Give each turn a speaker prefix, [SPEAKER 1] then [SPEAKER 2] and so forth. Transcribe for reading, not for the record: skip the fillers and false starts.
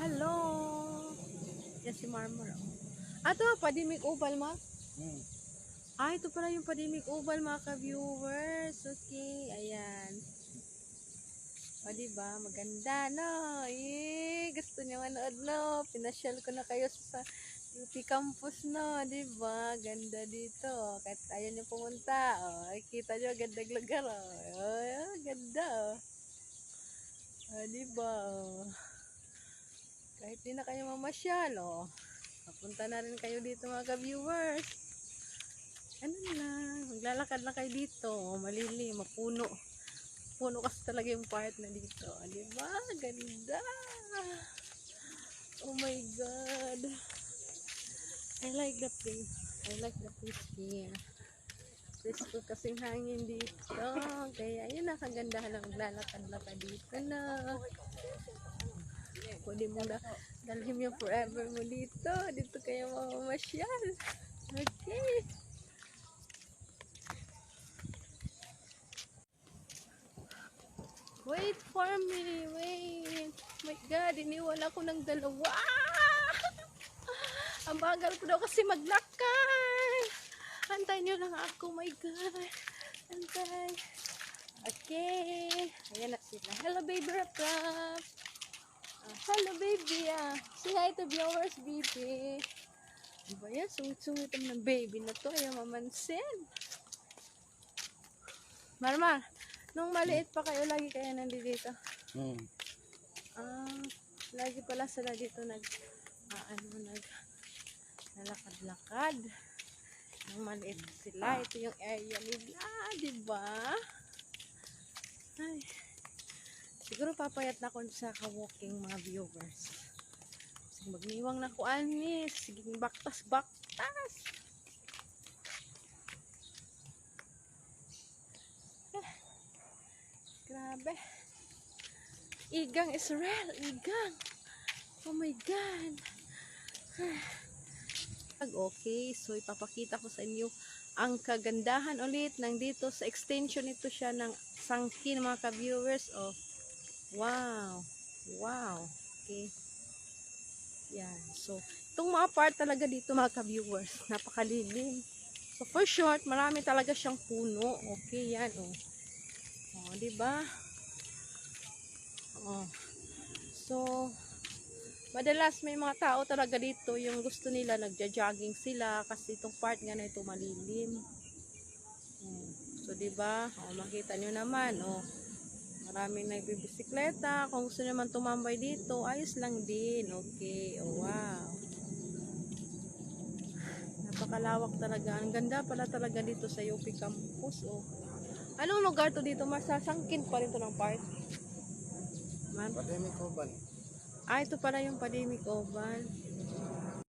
[SPEAKER 1] Hello! Yan si Marmar. Ito, Padimik Oval, ma? Ito pala yung Padimik Oval, mga ka-viewers. Okay, ayan. O, diba? Maganda, no? Gusto niyo manood, no? Pinasyal ko na kayo sa UP Campus, no? Diba? Ganda dito. Kahit ayaw niyo pumunta. Kita niyo, gandang lugar, ganda, diba? Kahit di na kayo mamasyal, papunta na rin kayo dito, mga ka-viewers. Ano na, maglalakad na kayo dito, malilim, mapuno. Puno kasi talaga yung part na dito. Diba? Ganda. Oh my God. I like the place. I like the place here. Presko kasing hangin dito. Kaya yun, nakagandahan lang maglalakad-lakad dito na. Pwede mo na dalhin yung forever mo dito. Dito kayo mamamasyal. Okay. Wait for me. Wait. Oh my God, iniwan ako ng dalawa. Ang bagal ko daw kasi maglakad. Antay nyo lang ako. Oh my God. Antay. Okay. Ayan na sila. Hello, baby Rapap. Hello, baby. Say hi to viewers, baby. Diba yan? Sungit-sungit ng baby na to. Ayaw mamansin. Marmar, nung maliit pa kayo, lagi kayo nandito. Lagi pala sila dito nalakad-lakad. Nung maliit sila, ito yung area nila, diba? Ay, siguro papayat na ako sa ka-walking, mga viewers. Magniwang na ko anis, siging baktas-baktas. Grabe. Igang Israel, igang. Oh my God. Okay, so ipapakita ko sa inyo ang kagandahan ulit ng dito sa extension. Ito siya ng sangkin, mga ka-viewers. Oh, wow. Wow. Okay. Yan. So, itong mga part talaga dito, mga ka-viewers, napakalilim. So, for short, marami talaga siyang puno. Okay, yan, diba? So, madalas may mga tao talaga dito, yung gusto nila, nagja-jogging sila, kasi itong part nga na ito malilim. So, diba? Makita nyo naman, maraming nagbibisikleta. Kung gusto naman tumambay dito, ayos lang din. Okay. Wow. Napakalawak talaga. Ang ganda pala talaga dito sa UP Campus. Anong lugar to dito? Masasangkin pa rin to ng park.
[SPEAKER 2] Padimik Oval.
[SPEAKER 1] Ito pala yung Padimik Oval.